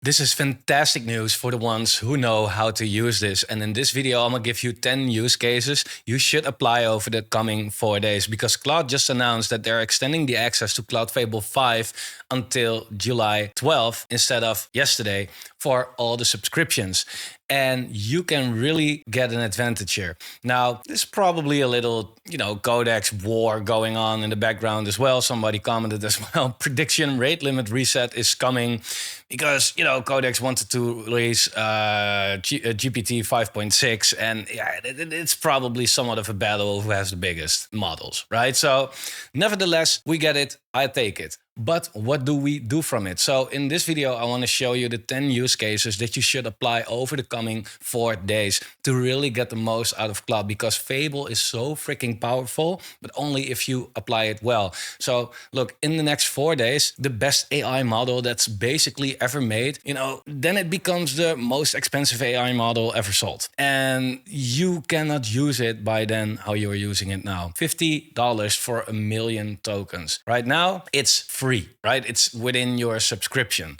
This is fantastic news for the ones who know how to use this. And in this video, I'm gonna give you 10 use cases you should apply over the coming 4 days, because Claude just announced that they're extending the access to Claude Fable 5 until July 12th instead of yesterday for all the subscriptions. And you can really get an advantage here. Now, there's probably a little, Codex war going on in the background as well. Somebody commented as well, prediction rate limit reset is coming because, Codex wanted to release GPT 5.6. And yeah, it's probably somewhat of a battle who has the biggest models, right? So nevertheless, we get it. I take it. But what do we do from it? So in this video, I want to show you the 10 use cases that you should apply over the coming 4 days to really get the most out of Claude, because Fable is so freaking powerful, but only if you apply it well. So look, in the next 4 days, the best AI model that's basically ever made, then it becomes the most expensive AI model ever sold. And you cannot use it by then how you're using it now. $50 for 1 million tokens. Right now, it's free, right? It's within your subscription.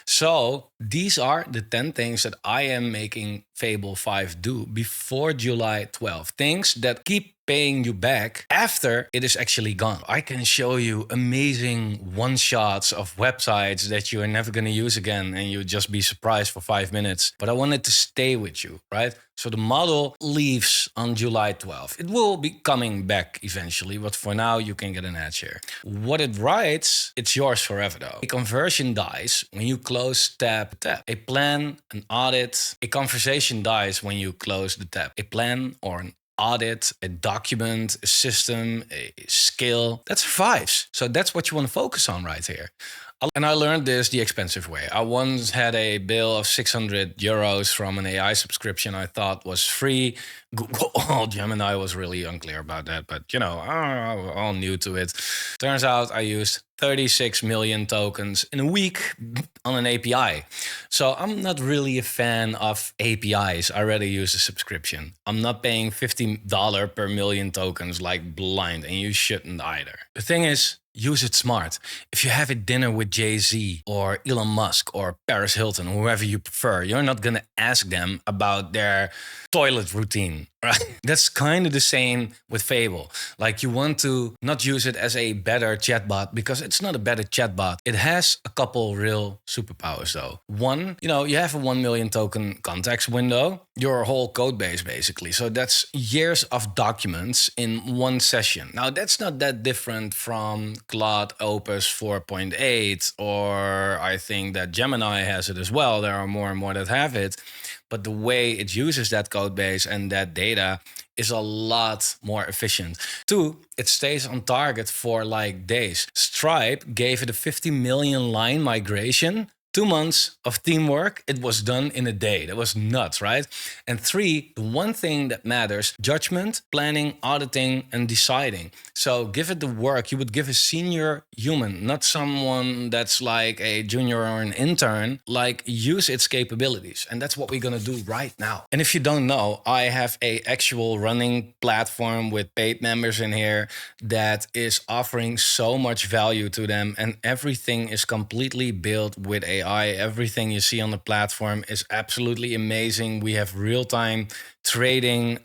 So these are the 10 things that I am making Fable 5 do before July 12th. Things that keep paying you back after it is actually gone. I can show you amazing one-shots of websites that you are never going to use again, and you'll just be surprised for 5 minutes. But I wanted to stay with you, right? So the model leaves on July 12th. It will be coming back eventually, but for now you can get an edge here. What it writes, it's yours forever though. A conversion dies when you close tab. A plan, an audit, a conversation dies when you close the tab. A plan or an audit, a document, a system, a skill that survives. So that's what you want to focus on right here. And I learned this the expensive way. I once had a bill of 600 euros from an AI subscription I thought was free. Google Gemini was really unclear about that, but I'm all new to it. Turns out I used 36 million tokens in a week on an API. So I'm not really a fan of APIs. I rather use a subscription. I'm not paying $50 per million tokens like blind, and you shouldn't either. The thing is, use it smart. If you have a dinner with Jay-Z or Elon Musk or Paris Hilton, whoever you prefer, you're not going to ask them about their toilet routine, right? That's kind of the same with Fable. Like, you want to not use it as a better chatbot, because it's not a better chatbot. It has a couple real superpowers though. One, you have a 1 million token context window, your whole code base basically. So that's years of documents in one session. Now that's not that different from Claude Opus 4.8, or I think that Gemini has it as well. There are more and more that have it. But the way it uses that code base and that data is a lot more efficient. 2, it stays on target for like days. Stripe gave it a 50 million line migration. 2 months of teamwork, it was done in a day. That was nuts, right? And 3, the one thing that matters, judgment, planning, auditing, and deciding. So give it the work you would give a senior human, not someone that's like a junior or an intern. Like, use its capabilities. And that's what we're gonna do right now. And if you don't know, I have a actual running platform with paid members in here that is offering so much value to them. And everything is completely built with AI. Everything you see on the platform is absolutely amazing. We have real-time trading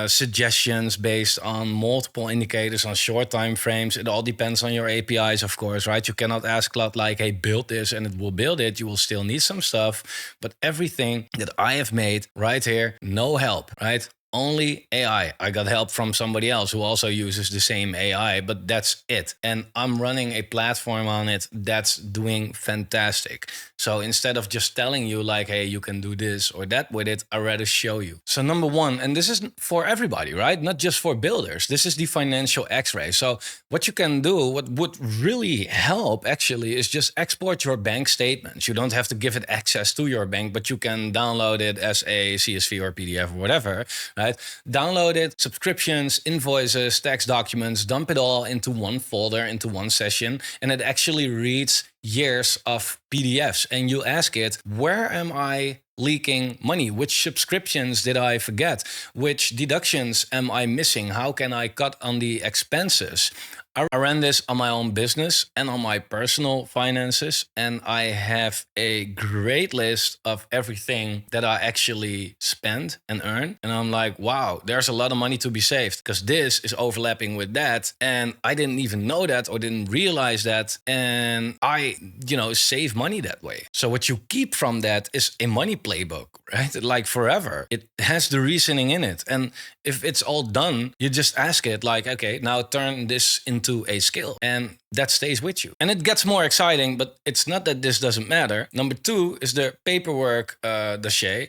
suggestions based on multiple indicators on short time frames. It all depends on your APIs, of course, right? You cannot ask Claude like, hey, build this and it will build it. You will still need some stuff. But everything that I have made right here, no help, right? Only AI. I got help from somebody else who also uses the same AI, but that's it. And I'm running a platform on it that's doing fantastic. So instead of just telling you like, hey, you can do this or that with it, I'd rather show you. So number 1, and this is for everybody, right? Not just for builders. This is the financial X-ray. So what you can do, what would really help actually, is just export your bank statements. You don't have to give it access to your bank, but you can download it as a CSV or PDF or whatever, right? Download it, subscriptions, invoices, tax documents, dump it all into one folder, into one session, and it actually reads years of PDFs. And you ask it, where am I leaking money? Which subscriptions did I forget? Which deductions am I missing? How can I cut on the expenses? I ran this on my own business and on my personal finances, and I have a great list of everything that I actually spend and earn. And I'm like, wow, there's a lot of money to be saved because this is overlapping with that. And I didn't even know that or didn't realize that. And I, save money that way. So what you keep from that is a money playbook, right? Like forever. It has the reasoning in it. And if it's all done, you just ask it like, okay, now turn this into a skill, and that stays with you. And it gets more exciting, but it's not that this doesn't matter. Number 2 is the paperwork dossier.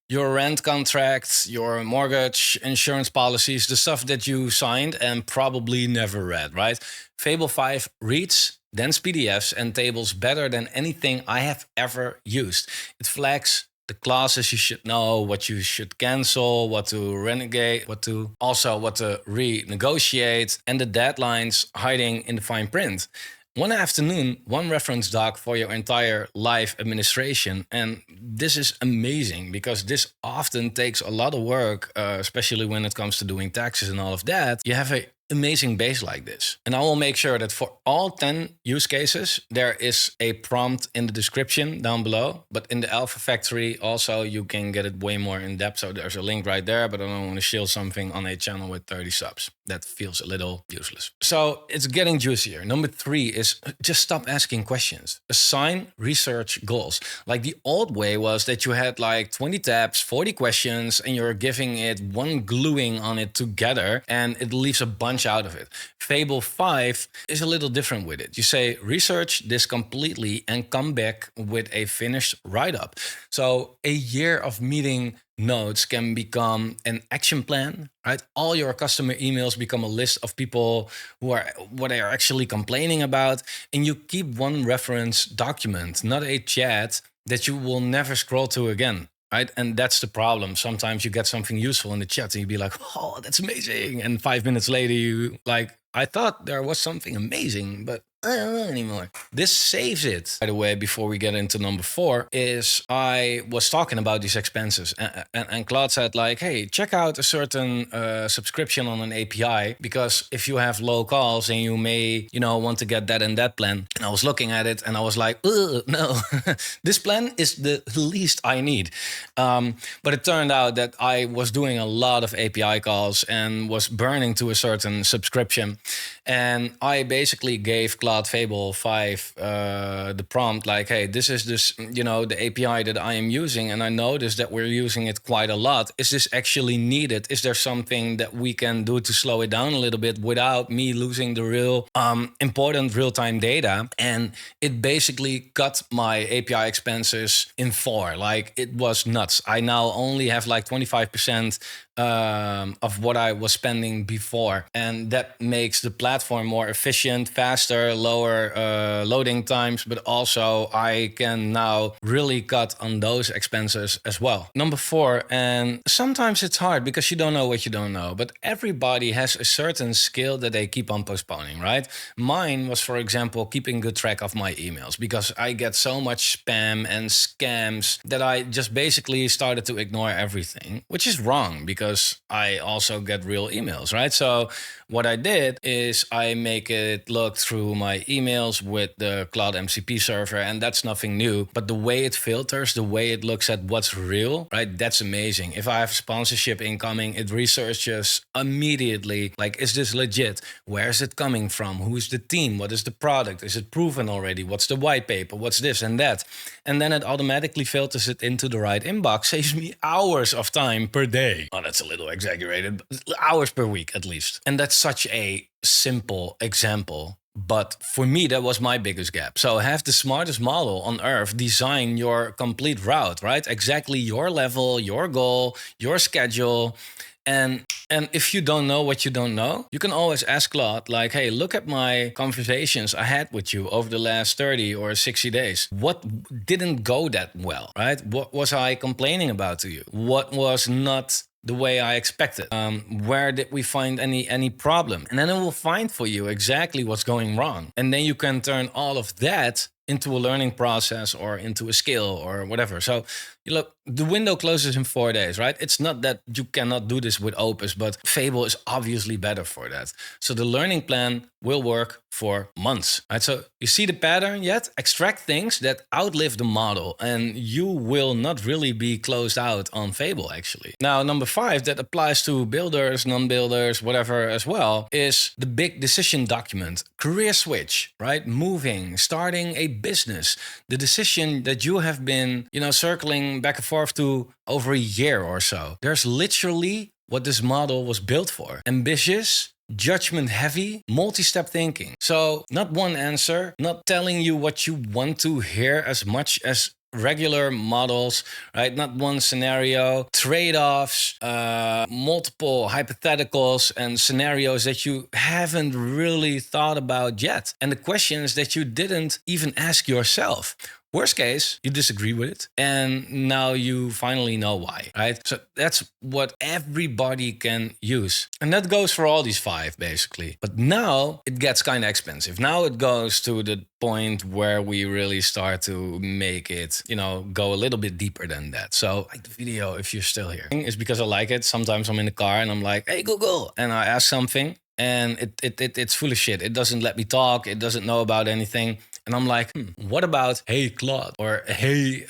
Your rent contracts, your mortgage, insurance policies, the stuff that you signed and probably never read, right? Fable 5 reads dense PDFs and tables better than anything I have ever used. It flags the clauses you should know, what you should cancel, what to renegade, what to renegotiate, and the deadlines hiding in the fine print. One afternoon, one reference doc for your entire life administration. And this is amazing because this often takes a lot of work, especially when it comes to doing taxes and all of that. You have a amazing base like this. And I will make sure that for all 10 use cases, there is a prompt in the description down below. But in the Alpha Factory, also, you can get it way more in depth. So there's a link right there, but I don't want to shield something on a channel with 30 subs. That feels a little useless. So it's getting juicier. Number 3 is just stop asking questions. Assign research goals. Like the old way was that you had like 20 tabs, 40 questions, and you're giving it one gluing on it together, and it leaves a bunch out of it. Fable 5 is a little different with it. You say, research this completely and come back with a finished write-up. So a year of meeting notes can become an action plan, right? All your customer emails become a list of people what they are actually complaining about. And you keep one reference document, not a chat that you will never scroll to again. Right. And that's the problem. Sometimes you get something useful in the chat and you'd be like, oh, that's amazing. And 5 minutes later, you like, I thought there was something amazing, but I don't know anymore. This saves it. By the way, before we get into number 4, is I was talking about these expenses and Claude said like, hey, check out a certain subscription on an API, because if you have low calls and you may, want to get that and that plan. And I was looking at it and I was like, no, this plan is the least I need. But it turned out that I was doing a lot of API calls and was burning to a certain subscription. And I basically gave Claude Fable 5 the prompt like, hey, this is the API that I am using, and I noticed that we're using it quite a lot. Is this actually needed? Is there something that we can do to slow it down a little bit without me losing the real important real-time data? And it basically cut my API expenses in 4. Like, it was nuts. I now only have like 25% of what I was spending before. And that makes the platform more efficient, faster, lower loading times, but also I can now really cut on those expenses as well. Number 4, and sometimes it's hard because you don't know what you don't know, but everybody has a certain skill that they keep on postponing, right? Mine was, for example, keeping good track of my emails, because I get so much spam and scams that I just basically started to ignore everything, which is wrong because I also get real emails, right? So what I did is I make it look through my emails with the Cloud MCP server, and that's nothing new. But the way it filters, the way it looks at what's real, right? That's amazing. If I have sponsorship incoming, it researches immediately, like, is this legit? Where is it coming from? Who is the team? What is the product? Is it proven already? What's the white paper? What's this and that? And then it automatically filters it into the right inbox, saves me hours of time per day. Oh, that's a little exaggerated, but hours per week at least. And that's such a simple example. But for me, that was my biggest gap. So have the smartest model on earth design your complete route, right? Exactly your level, your goal, your schedule. And if you don't know what you don't know, you can always ask Claude, like, hey, look at my conversations I had with you over the last 30 or 60 days. What didn't go that well, right? What was I complaining about to you? What was not the way I expected? Where did we find any problem? And then it will find for you exactly what's going wrong. And then you can turn all of that into a learning process or into a skill or whatever. So you look, the window closes in 4 days, right? It's not that you cannot do this with Opus, but Fable is obviously better for that. So the learning plan will work for months, right? So you see the pattern yet? Extract things that outlive the model and you will not really be closed out on Fable actually. Now, number 5 that applies to builders, non-builders, whatever as well, is the big decision document. Career switch, right? Moving, starting a business. The decision that you have been, circling back and forth to over a year or so. There's literally what this model was built for. Ambitious, judgment heavy, multi-step thinking. So not one answer, not telling you what you want to hear as much as regular models, right? Not one scenario, trade-offs, multiple hypotheticals and scenarios that you haven't really thought about yet. And the questions that you didn't even ask yourself. Worst case, you disagree with it, and now you finally know why, right? So that's what everybody can use. And that goes for all these 5, basically. But now it gets kind of expensive. Now it goes to the point where we really start to make it, go a little bit deeper than that. So like the video, if you're still here, is because I like it. Sometimes I'm in the car and I'm like, hey, Google, and I ask something and it's full of shit. It doesn't let me talk. It doesn't know about anything. And I'm like, what about, hey, Claude, or hey,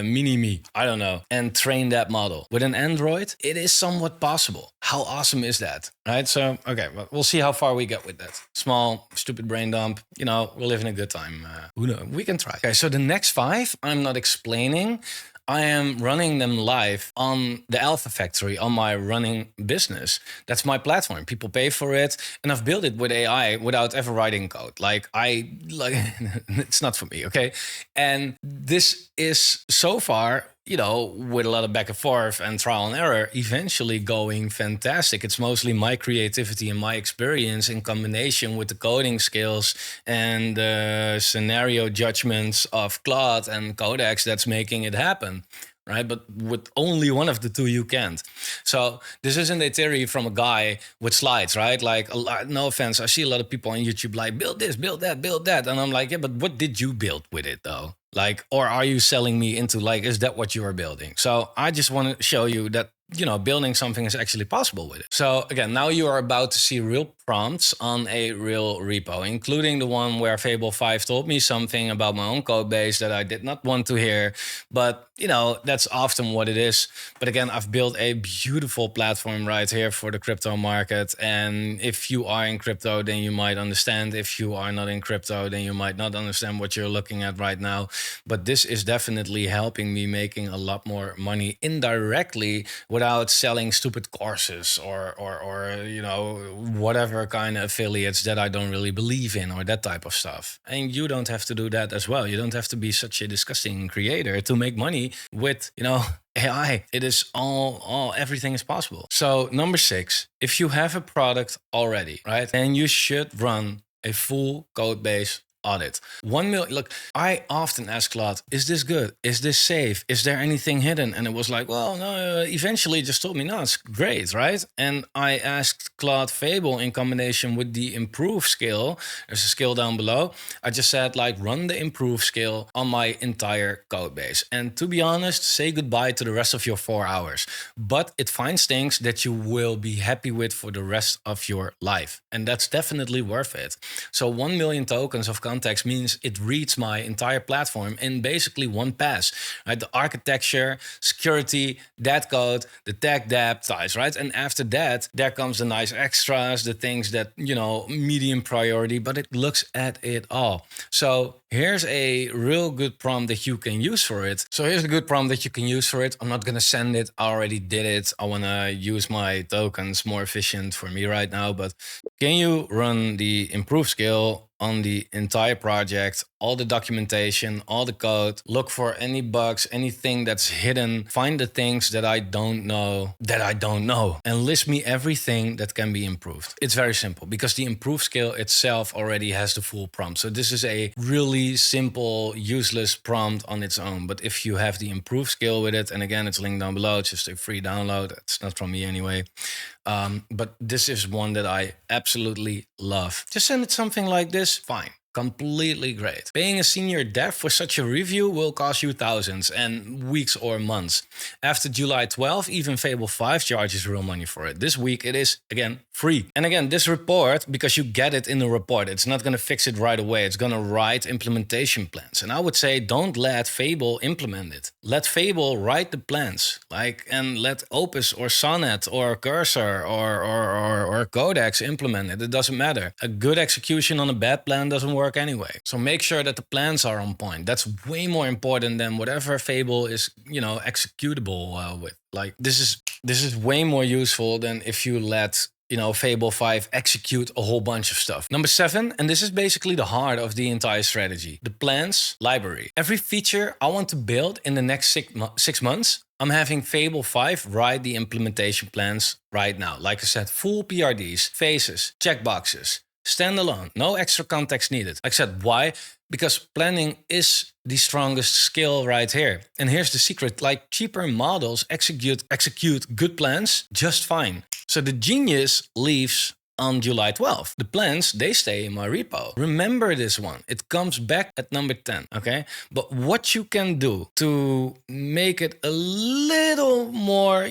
mini-me, I don't know, and train that model. With an Android, it is somewhat possible. How awesome is that, right? So, okay, well, we'll see how far we get with that. Small, stupid brain dump, we're living a good time. Who knows? We can try. Okay, so the next 5, I'm not explaining. I am running them live on the Alpha Factory, on my running business. That's my platform. People pay for it. And I've built it with AI without ever writing code. It's not for me, okay? And this is so far, with a lot of back and forth and trial and error, eventually going fantastic. It's mostly my creativity and my experience in combination with the coding skills and the scenario judgments of Claude and Codex that's making it happen. Right, but with only one of the 2, you can't. So this isn't a theory from a guy with slides, right? Like, no offense, I see a lot of people on YouTube like, build this, build that, build that. And I'm like, yeah, but what did you build with it though? Like, or are you selling me into like, is that what you are building? So I just want to show you that, building something is actually possible with it. So again, now you are about to see real prompts on a real repo, including the one where Fable 5 told me something about my own code base that I did not want to hear. But, that's often what it is. But again, I've built a beautiful platform right here for the crypto market. And if you are in crypto, then you might understand. If you are not in crypto, then you might not understand what you're looking at right now. But this is definitely helping me making a lot more money indirectly without selling stupid courses or whatever kind of affiliates that I don't really believe in or that type of stuff. And you don't have to do that as well. You don't have to be such a disgusting creator to make money with, AI. It is everything is possible. So number 6, if you have a product already, right, then you should run a full code base audit. 1 million. Look, I often ask Claude, is this good? Is this safe? Is there anything hidden? And it was like, well, no, eventually just told me, no, it's great, right? And I asked Claude Fable in combination with the improve skill. There's a skill down below. I just said like, run the improve skill on my entire code base. And to be honest, say goodbye to the rest of your 4 hours. But it finds things that you will be happy with for the rest of your life. And that's definitely worth it. So 1 million tokens of context means it reads my entire platform in basically one pass, right? The architecture, security, that code, the tech depth, right? And after that, there comes the nice extras, the things that, medium priority, but it looks at it all. So here's a real good prompt that you can use for it. So here's a good prompt that you can use for it. I'm not going to send it. I already did it. I want to use my tokens more efficient for me right now. But can you run the improve skill on the entire project, all the documentation, all the code, look for any bugs, anything that's hidden, find the things that I don't know, and list me everything that can be improved. It's very simple because the improve skill itself already has the full prompt. So this is a really simple, useless prompt on its own. But if you have the improve skill with it, and again, it's linked down below, it's just a free download. It's not from me anyway. But this is one that I absolutely love. Just send it something like this, fine. completely great. Paying a senior dev for such a review will cost you thousands and weeks or months. After July 12, even Fable 5 charges real money for it. This week it is, again, free. And again, this report, because you get it in the report, it's not going to fix it right away. It's going to write implementation plans. And I would say don't let Fable implement it. Let Fable write the plans. And let Opus or Sonnet or Cursor or Codex implement it. It doesn't matter. A good execution on a bad plan doesn't work anyway. So make sure that the plans are on point. That's way more important than whatever Fable is, executable with. This is way more useful than if you let Fable 5 execute a whole bunch of stuff. Number 7, and this is basically the heart of the entire strategy, the plans library. Every feature I want to build in the next 6 months, I'm having Fable 5 write the implementation plans right now. Like I said, full PRDs, phases, checkboxes, standalone, no extra context needed. Like I said, why? Because planning is the strongest skill right here. And here's the secret, cheaper models execute good plans just fine. So the genius leaves on July 12th. The plans, they stay in my repo. Remember this one. It comes back at number 10, okay? But what you can do to make it a little more,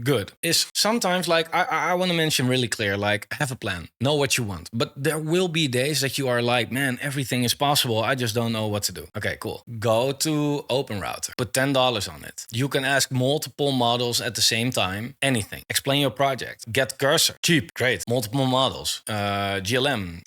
good is sometimes, I want to mention really clear, have a plan. Know what you want. But there will be days that you are like, man, everything is possible. I just don't know what to do. Okay, cool. Go to OpenRouter. Put $10 on it. You can ask multiple models at the same time. Anything. Explain your project. Get Cursor. Cheap. Great. Multiple models, GLM,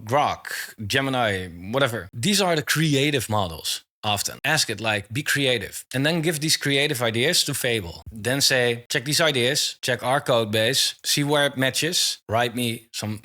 Grok, Gemini, whatever. These are the creative models. Often ask it be creative, and then give these creative ideas to Fable. Then say, check these ideas, check our code base, see where it matches, write me some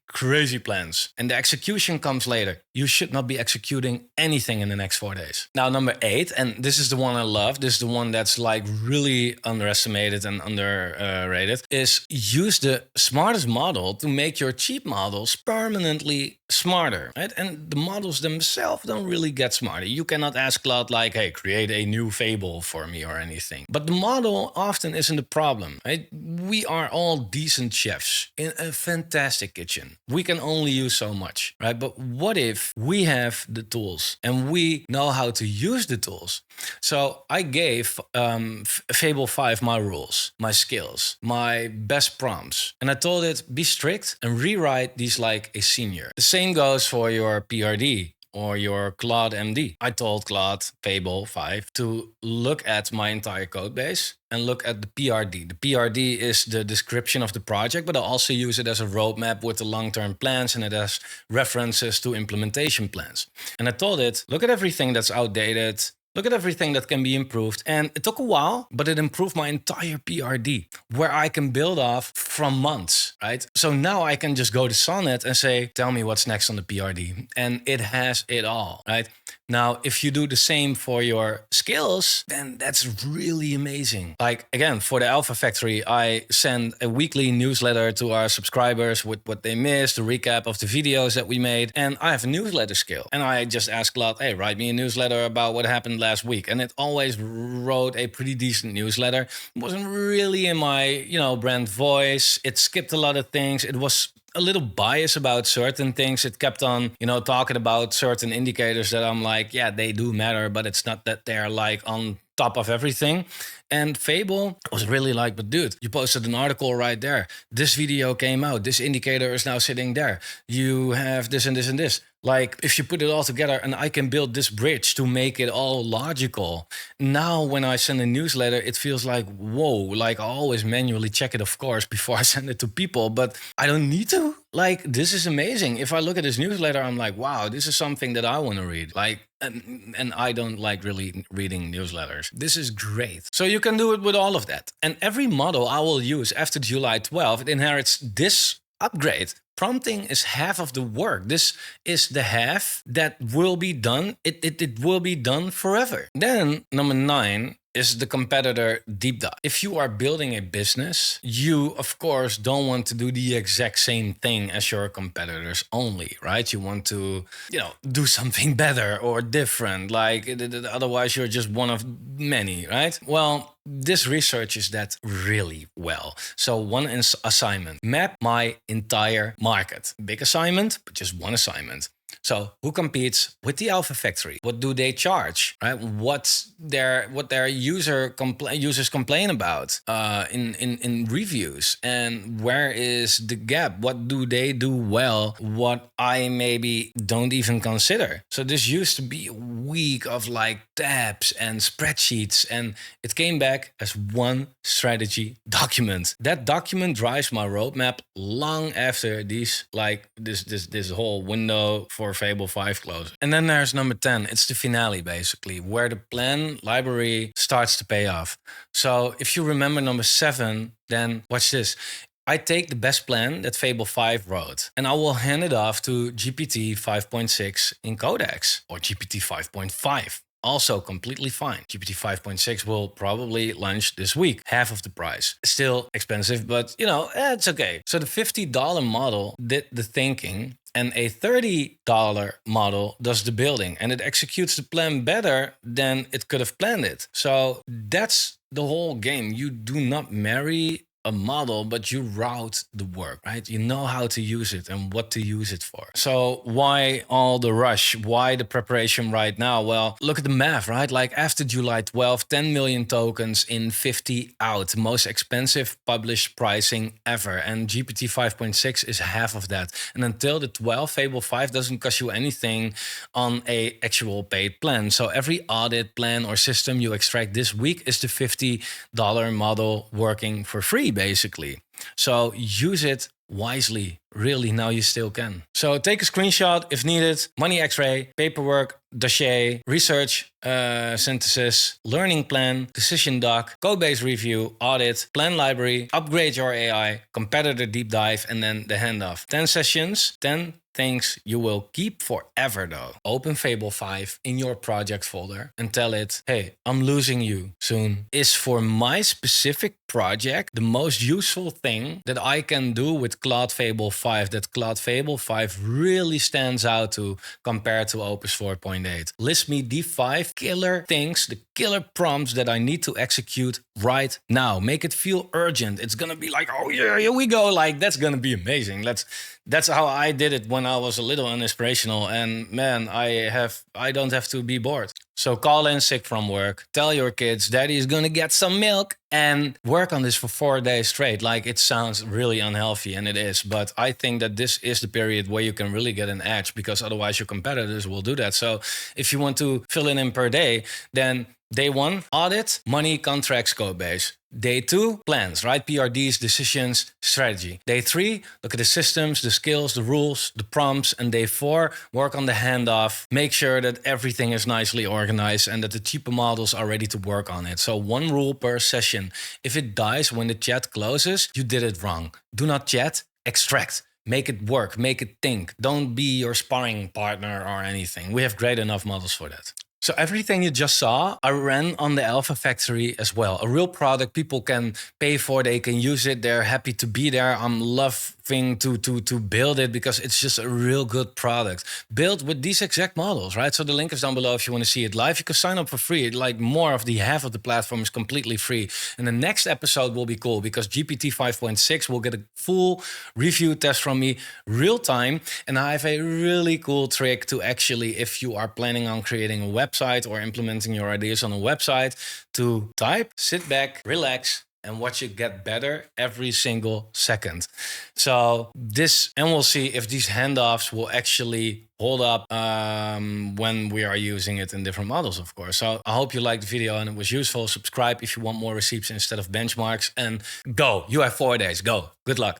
crazy plans. And the execution comes later. You should not be executing anything in the next 4 days. Now, number 8, and this is the one I love, this is the one that's really underestimated and underrated, is use the smartest model to make your cheap models permanently smarter, right? And the models themselves don't really get smarter. You cannot ask Claude hey, create a new Fable for me or anything. But the model often isn't the problem, right? We are all decent chefs in a fantastic kitchen. We can only use so much, right? But what if we have the tools and we know how to use the tools? So I gave Fable 5 my rules, my skills, my best prompts. And I told it, be strict and rewrite these like a senior. The same goes for your PRD or your Claude MD. I told Claude Fable 5 to look at my entire code base and look at the PRD. The PRD is the description of the project, but I also use it as a roadmap with the long-term plans, and it has references to implementation plans. And I told it, look at everything that's outdated, look at everything that can be improved. And it took a while, but it improved my entire PRD, where I can build off from months, right? So now I can just go to Sonnet and say, tell me what's next on the PRD. And it has it all, right? Now, if you do the same for your skills, then that's really amazing. Like, again, for the Alpha Factory, I send a weekly newsletter to our subscribers with what they missed, a recap of the videos that we made. And I have a newsletter skill. And I just asked Claude, hey, write me a newsletter about what happened last week. And it always wrote a pretty decent newsletter. It wasn't really in my, brand voice. It skipped a lot of things. It was a little biased about certain things. It kept on, talking about certain indicators that I'm like, yeah, they do matter, but it's not that they're like on top of everything. And Fable was really like, but dude, you posted an article right there. This video came out. This indicator is now sitting there. You have this and this and this. Like, if you put it all together and I can build this bridge to make it all logical. Now, when I send a newsletter, it feels like, whoa, like I always manually check it, of course, before I send it to people, but I don't need to. Like, this is amazing. If I look at this newsletter, I'm like, wow, this is something that I want to read. Like, and I don't like really reading newsletters. This is great. So you can do it with all of that. And every model I will use after July 12, it inherits this upgrade. Prompting is half of the work. This is the half that will be done. It will be done forever. Then number 9 is the competitor deep dive. If you are building a business, you, of course, don't want to do the exact same thing as your competitors only, right? You want to, do something better or different. Like, otherwise you're just one of many, right? Well, this researches that really well. So one assignment, map my entire market. Big assignment, but just one assignment. So who competes with the Alpha Factory? What do they charge? Right? What their users complain about in reviews, and where is the gap? What do they do well? What I maybe don't even consider. So this used to be a week of like tabs and spreadsheets, and it came back as one strategy document. That document drives my roadmap long after this whole window for Fable 5 closes. And then there's number 10. It's the finale, basically, where the plan library starts to pay off. So if you remember number 7, then watch this. I take the best plan that Fable 5 wrote, and I will hand it off to GPT 5.6 in Codex, or GPT 5.5. Also completely fine. GPT 5.6 will probably launch this week, half of the price. Still expensive, but it's okay. So the $50 model did the thinking, and a $30 model does the building, and it executes the plan better than it could have planned it. So that's the whole game. You do not marry a model, but you route the work, right? You know how to use it and what to use it for. So why all the rush? Why the preparation right now? Well, look at the math, right? Like after July 12, 10 million tokens in 50 out, most expensive published pricing ever. And GPT 5.6 is half of that. And until the 12, Fable 5 doesn't cost you anything on a actual paid plan. So every audit plan or system you extract this week is the $50 model working for free, basically. So use it wisely. Really, now you still can. So take a screenshot if needed. Money X-ray, paperwork, dossier, research, synthesis, learning plan, decision doc, codebase review, audit, plan library, upgrade your AI, competitor deep dive, and then the handoff. 10 sessions, 10 things you will keep forever though. Open Fable 5 in your project folder and tell it, hey, I'm losing you soon. Is for my specific project the most useful thing that I can do with Claude Fable 5, that Claude Fable 5 really stands out to compared to Opus 4.8. List me the 5 killer things, the killer prompts that I need to execute right now. Make it feel urgent. It's gonna be like, oh yeah, here we go. Like that's gonna be amazing. That's how I did it when I was a little uninspirational, and man, I don't have to be bored. So call in sick from work, tell your kids daddy is gonna get some milk, and work on this for 4 days straight. Like it sounds really unhealthy, and it is, but I think that this is the period where you can really get an edge, because otherwise your competitors will do that. So if you want to fill it in per day, then day 1, audit, money, contracts, codebase. Day 2, plans, right? PRDs, decisions, strategy. Day 3, look at the systems, the skills, the rules, the prompts. And day 4, work on the handoff. Make sure that everything is nicely organized and that the cheaper models are ready to work on it. So 1 rule per session. If it dies when the chat closes, you did it wrong. Do not chat, extract. Make it work, make it think. Don't be your sparring partner or anything. We have great enough models for that. So everything you just saw, I ran on the Alpha Factory as well. A real product people can pay for, they can use it, they're happy to be there. I'm loving to build it because it's just a real good product. Built with these exact models, right? So the link is down below if you want to see it live. You can sign up for free. Like half of the platform is completely free. And the next episode will be cool because GPT 5.6 will get a full review test from me, real time. And I have a really cool trick to actually, if you are planning on creating a website or implementing your ideas on a website, to type, sit back, relax, and watch it get better every single second. So and we'll see if these handoffs will actually hold up when we are using it in different models, of course. So I hope you liked the video and it was useful. Subscribe if you want more receipts instead of benchmarks, and go. You have 4 days. Go. Good luck.